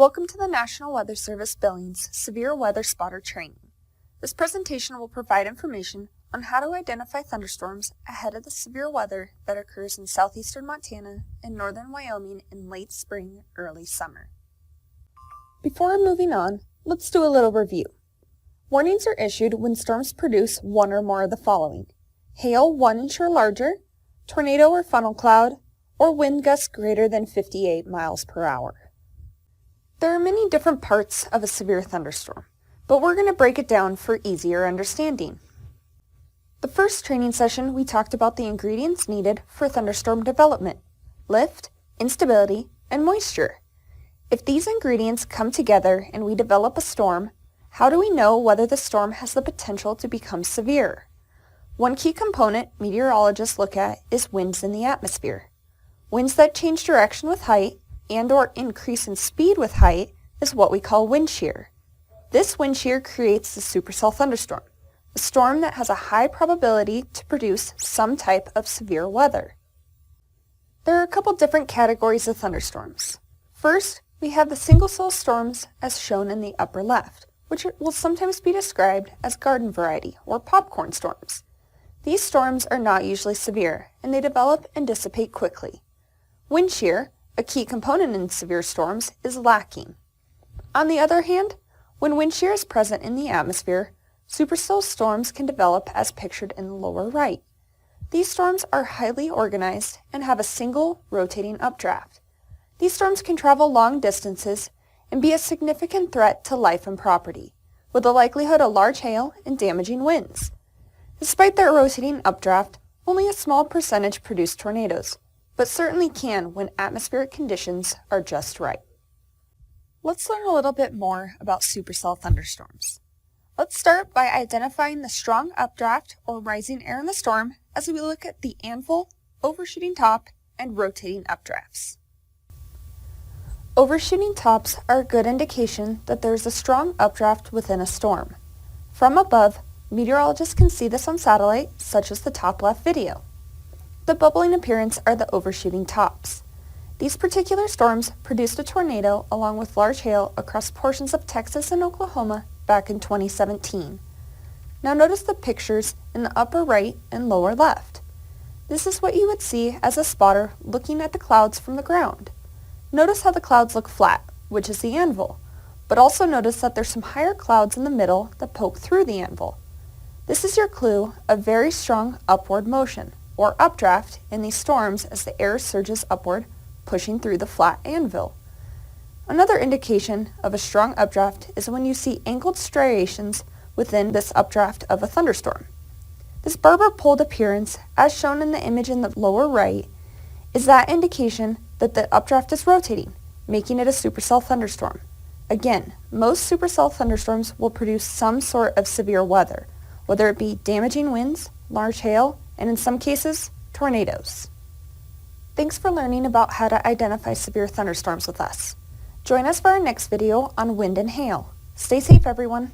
Welcome to the National Weather Service Billings Severe Weather Spotter Training. This presentation will provide information on how to identify thunderstorms ahead of the severe weather that occurs in southeastern Montana and northern Wyoming in late spring, early summer. Before moving on, let's do a little review. Warnings are issued when storms produce one or more of the following: hail 1 inch or larger, tornado or funnel cloud, or wind gusts greater than 58 miles per hour. There are many different parts of a severe thunderstorm, but we're going to break it down for easier understanding. The first training session we talked about the ingredients needed for thunderstorm development: lift, instability, and moisture. If these ingredients come together and we develop a storm, how do we know whether the storm has the potential to become severe? One key component meteorologists look at is winds in the atmosphere. Winds that change direction with height and/or increase in speed with height is what we call wind shear. This wind shear creates the supercell thunderstorm, a storm that has a high probability to produce some type of severe weather. There are a couple different categories of thunderstorms. First, we have the single cell storms as shown in the upper left, which will sometimes be described as garden variety or popcorn storms. These storms are not usually severe, and they develop and dissipate quickly. Wind shear, a key component in severe storms, is lacking. On the other hand, when wind shear is present in the atmosphere, supercell storms can develop as pictured in the lower right. These storms are highly organized and have a single rotating updraft. These storms can travel long distances and be a significant threat to life and property, with the likelihood of large hail and damaging winds. Despite their rotating updraft, only a small percentage produce tornadoes, but certainly can when atmospheric conditions are just right. Let's learn a little bit more about supercell thunderstorms. Let's start by identifying the strong updraft or rising air in the storm as we look at the anvil, overshooting top, and rotating updrafts. Overshooting tops are a good indication that there is a strong updraft within a storm. From above, meteorologists can see this on satellite, such as the top left video. The bubbling appearance are the overshooting tops. These particular storms produced a tornado along with large hail across portions of Texas and Oklahoma back in 2017. Now notice the pictures in the upper right and lower left. This is what you would see as a spotter looking at the clouds from the ground. Notice how the clouds look flat, which is the anvil, but also notice that there's some higher clouds in the middle that poke through the anvil. This is your clue of very strong upward motion, or updraft, in these storms as the air surges upward, pushing through the flat anvil. Another indication of a strong updraft is when you see angled striations within this updraft of a thunderstorm. This barber-pulled appearance, as shown in the image in the lower right, is that indication that the updraft is rotating, making it a supercell thunderstorm. Again, most supercell thunderstorms will produce some sort of severe weather, whether it be damaging winds, large hail, and in some cases, tornadoes. Thanks for learning about how to identify severe thunderstorms with us. Join us for our next video on wind and hail. Stay safe, everyone.